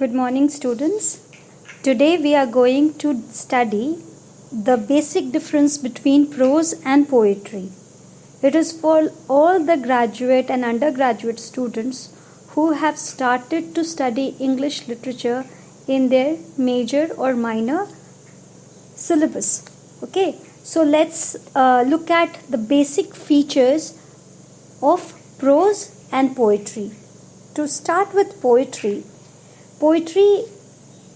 Good morning, students. Today we are going to study the basic difference between prose and poetry. It is for all the graduate and undergraduate students who have started to study English literature in their major or minor syllabus. Okay, so let's look at the basic features of prose and poetry. To start with poetry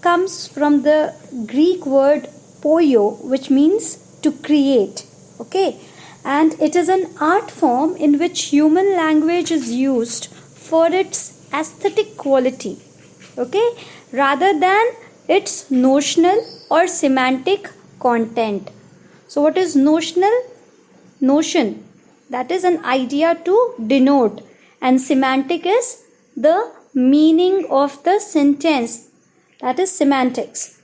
comes from the Greek word poio, which means to create. Okay, and it is an art form in which human language is used for its aesthetic quality, okay, rather than its notional or semantic content. So what is notional? Notion, that is an idea to denote, and semantic is the meaning of the sentence, that is semantics.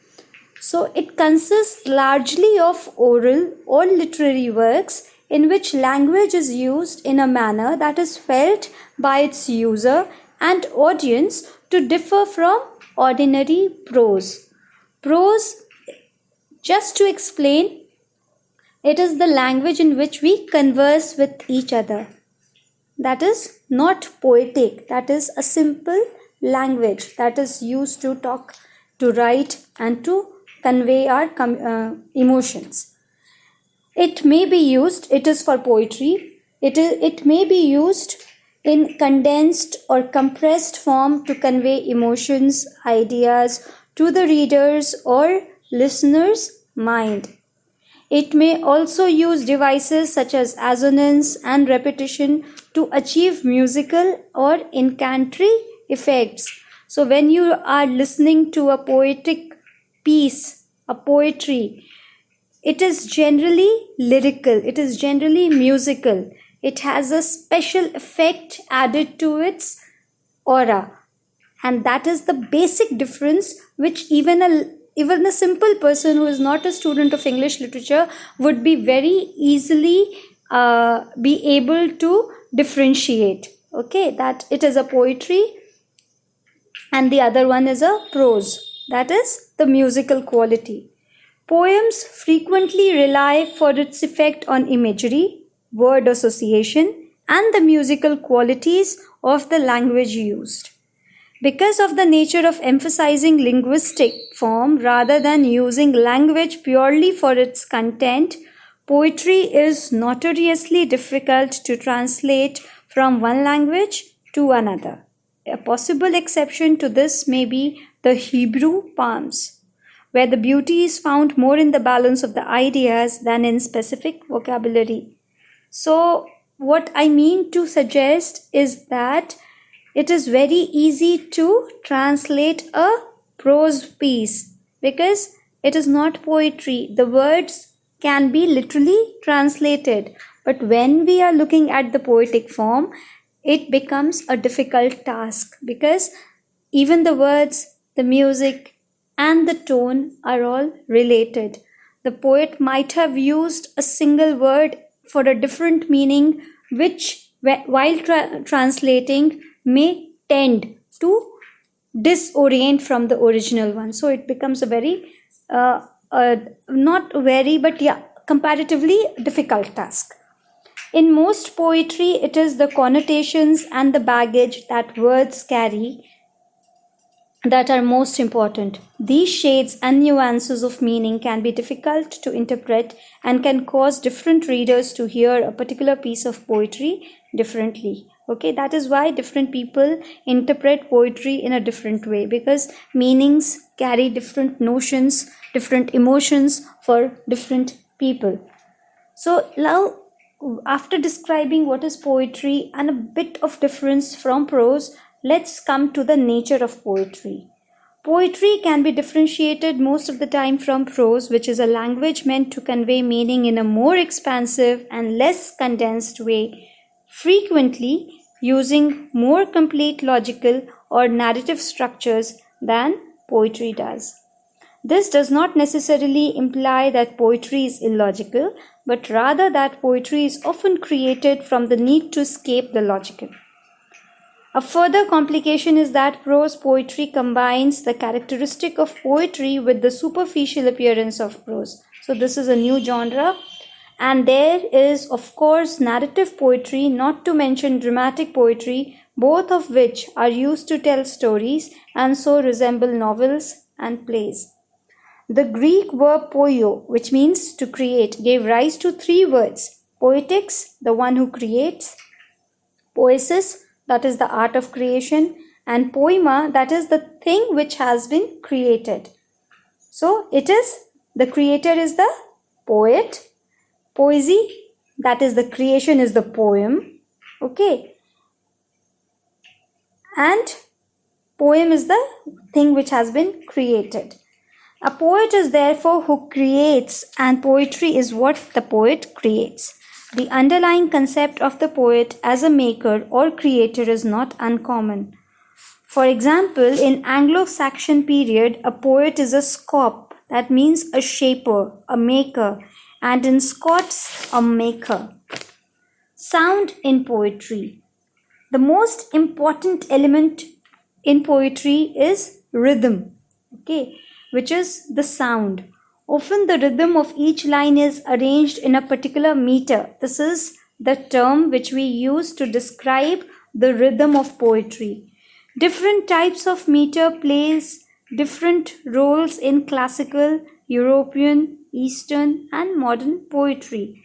So it consists largely of oral or literary works in which language is used in a manner that is felt by its user and audience to differ from ordinary prose. Prose, just to explain, it is the language in which we converse with each other. That is not poetic. That is a simple language that is used to talk, to write, and to convey our emotions. It may be used, it is for poetry, it may be used in condensed or compressed form to convey emotions, ideas to the reader's or listener's mind. It may also use devices such as assonance and repetition to achieve musical or incantatory effects. So when you are listening to a poetic piece, a poetry, it is generally lyrical, it is generally musical. It has a special effect added to its aura. And that is the basic difference which even a simple person who is not a student of English literature would be very easily be able to differentiate. Okay, that it is a poetry and the other one is a prose, that is the musical quality. Poems frequently rely for its effect on imagery, word association, and the musical qualities of the language used. Because of the nature of emphasizing linguistic form rather than using language purely for its content, poetry is notoriously difficult to translate from one language to another. A possible exception to this may be the Hebrew poems, where the beauty is found more in the balance of the ideas than in specific vocabulary. So, what I mean to suggest is that it is very easy to translate a prose piece because it is not poetry. The words can be literally translated. But when we are looking at the poetic form, it becomes a difficult task because even the words, the music, and the tone are all related. The poet might have used a single word for a different meaning, which, while translating, may tend to disorient from the original one. So it becomes a very, not very, but yeah, comparatively difficult task. In most poetry, it is the connotations and the baggage that words carry that are most important. These shades and nuances of meaning can be difficult to interpret and can cause different readers to hear a particular piece of poetry differently. Okay, that is why different people interpret poetry in a different way, because meanings carry different notions, different emotions for different people. So now, after describing what is poetry and a bit of difference from prose, let's come to the nature of poetry. Poetry can be differentiated most of the time from prose, which is a language meant to convey meaning in a more expansive and less condensed way, frequently using more complete logical or narrative structures than poetry does. This does not necessarily imply that poetry is illogical, but rather that poetry is often created from the need to escape the logical. A further complication is that prose poetry combines the characteristic of poetry with the superficial appearance of prose. So this is a new genre. And there is, of course, narrative poetry, not to mention dramatic poetry, both of which are used to tell stories and so resemble novels and plays. The Greek verb poio, which means to create, gave rise to three words: poetics, the one who creates; poesis, that is the art of creation; and poema, that is the thing which has been created. So it is, the creator is the poet, poesy, that is the creation, is the poem, okay, and poem is the thing which has been created. A poet is therefore who creates, and poetry is what the poet creates. The underlying concept of the poet as a maker or creator is not uncommon. For example, in Anglo-Saxon period, a poet is a scop, that means a shaper, a maker, and in Scots, a maker. Sound in poetry. The most important element in poetry is rhythm, okay, which is the sound. Often the rhythm of each line is arranged in a particular meter. This is the term which we use to describe the rhythm of poetry. Different types of meter plays different roles in classical, European, Eastern, and modern poetry.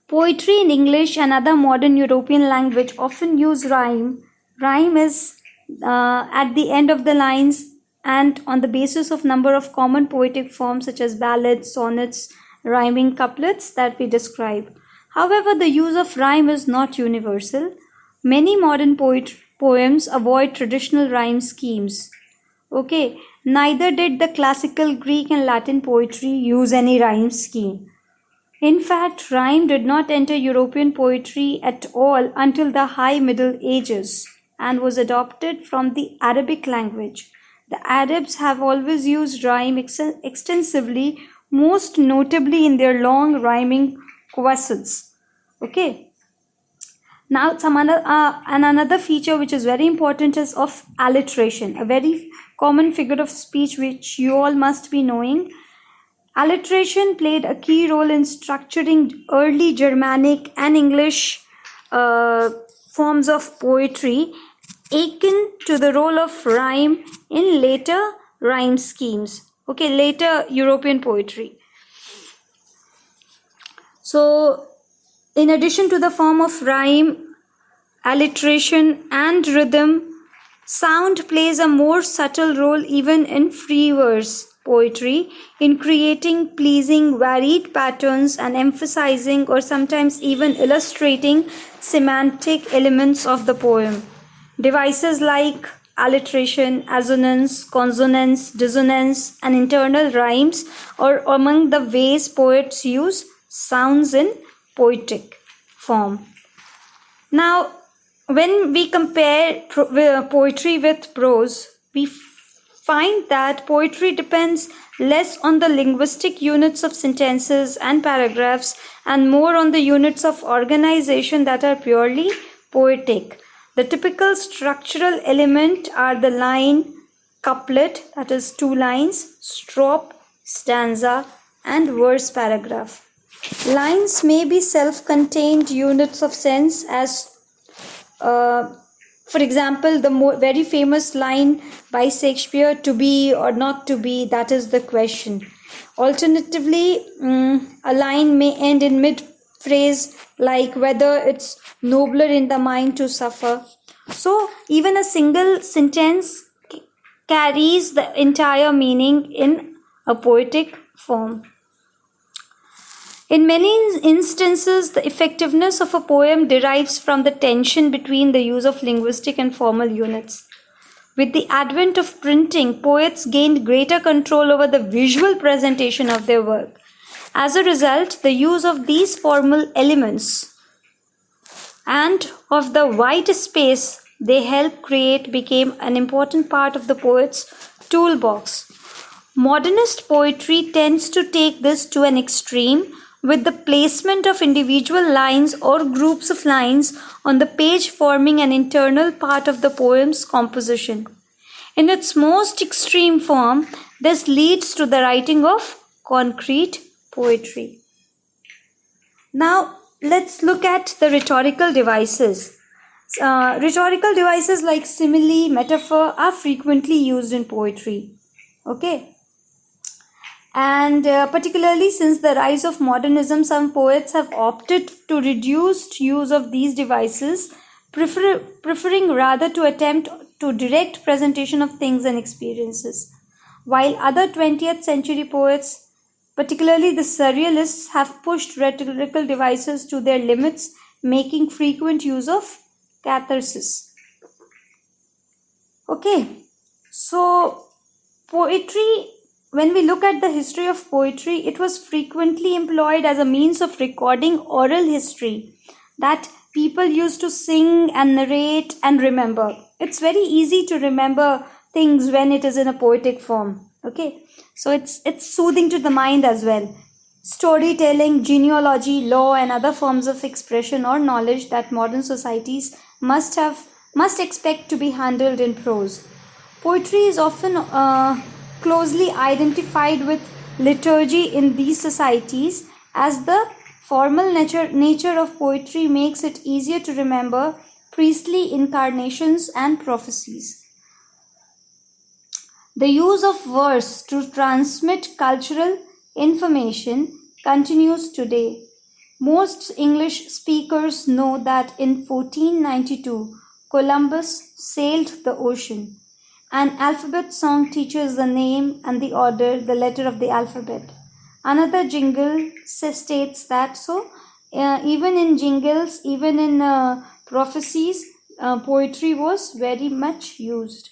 Poetry in English and other modern European language often use rhyme. Rhyme is at the end of the lines and on the basis of number of common poetic forms such as ballads, sonnets, rhyming couplets that we describe. However, the use of rhyme is not universal. Many modern poems avoid traditional rhyme schemes. Okay, neither did the classical Greek and Latin poetry use any rhyme scheme. In fact, rhyme did not enter European poetry at all until the High Middle Ages and was adopted from the Arabic language. The Arabs have always used rhyme extensively, most notably in their long rhyming qasids. Okay. Now, another feature which is very important is of alliteration, a very common figure of speech which you all must be knowing. Alliteration played a key role in structuring early Germanic and English forms of poetry, akin to the role of rhyme in later rhyme schemes. Okay, later European poetry. So, in addition to the form of rhyme, alliteration, and rhythm, sound plays a more subtle role even in free verse poetry in creating pleasing, varied patterns and emphasizing or sometimes even illustrating semantic elements of the poem. Devices like alliteration, assonance, consonance, dissonance, and internal rhymes are among the ways poets use sounds in poetic form. Now, when we compare poetry with prose, we find that poetry depends less on the linguistic units of sentences and paragraphs and more on the units of organization that are purely poetic. The typical structural element are the line, couplet, that is 2 lines, strophe, stanza, and verse paragraph. Lines may be self-contained units of sense as for example, the very famous line by Shakespeare, to be or not to be, that is the question. Alternatively, a line may end in mid-phrase like whether it's nobler in the mind to suffer. So, even a single sentence carries the entire meaning in a poetic form. In many instances, the effectiveness of a poem derives from the tension between the use of linguistic and formal units. With the advent of printing, poets gained greater control over the visual presentation of their work. As a result, the use of these formal elements and of the white space they help create became an important part of the poet's toolbox. Modernist poetry tends to take this to an extreme, with the placement of individual lines or groups of lines on the page, forming an internal part of the poem's composition. In its most extreme form, this leads to the writing of concrete poetry. Now, let's look at the rhetorical devices. Rhetorical devices like simile, metaphor are frequently used in poetry. Okay. And particularly since the rise of modernism, some poets have opted to reduced use of these devices, preferring rather to attempt to direct presentation of things and experiences. While other 20th century poets, particularly the surrealists, have pushed rhetorical devices to their limits, making frequent use of catharsis. Okay, so poetry, when we look at the history of poetry, it was frequently employed as a means of recording oral history that people used to sing and narrate and remember. It's very easy to remember things when it is in a poetic form. Okay, so it's soothing to the mind as well. Storytelling, genealogy, law, and other forms of expression or knowledge that modern societies must expect to be handled in prose. Poetry is often closely identified with liturgy in these societies, as the formal nature of poetry makes it easier to remember priestly incarnations and prophecies. The use of verse to transmit cultural information continues today. Most English speakers know that in 1492, Columbus sailed the ocean. An alphabet song teaches the name and the order, the letter of the alphabet. Another jingle states that. So, even in jingles, even in prophecies, poetry was very much used.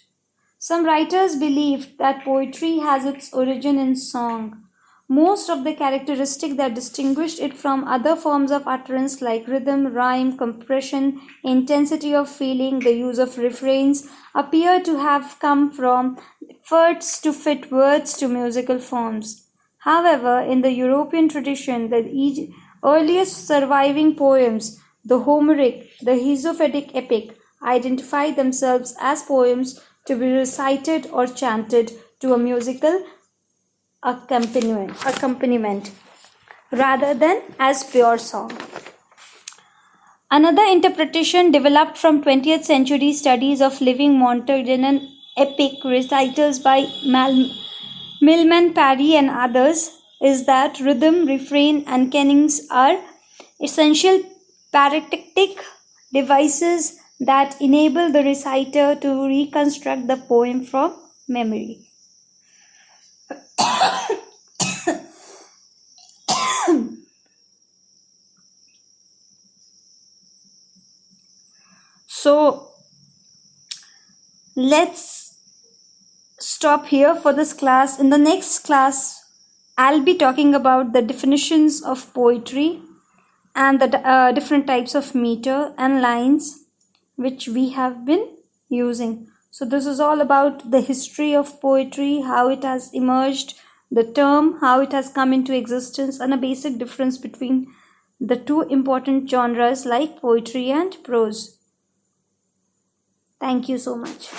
Some writers believed that poetry has its origin in song. Most of the characteristics that distinguished it from other forms of utterance like rhythm, rhyme, compression, intensity of feeling, the use of refrains, appear to have come from efforts to fit words to musical forms. However, in the European tradition, the earliest surviving poems, the Homeric, the Hesiodic epic, identify themselves as poems to be recited or chanted to a musical accompaniment rather than as pure song. Another interpretation developed from 20th century studies of living Montagnard epic recitals by Milman Parry and others is that rhythm, refrain, and kennings are essential paractic devices that enable the reciter to reconstruct the poem from memory. So let's stop here for this class. In the next class, I'll be talking about the definitions of poetry and the different types of meter and lines which we have been using. So this is all about the history of poetry, how it has emerged, the term, how it has come into existence, and a basic difference between the two important genres like poetry and prose. Thank you so much.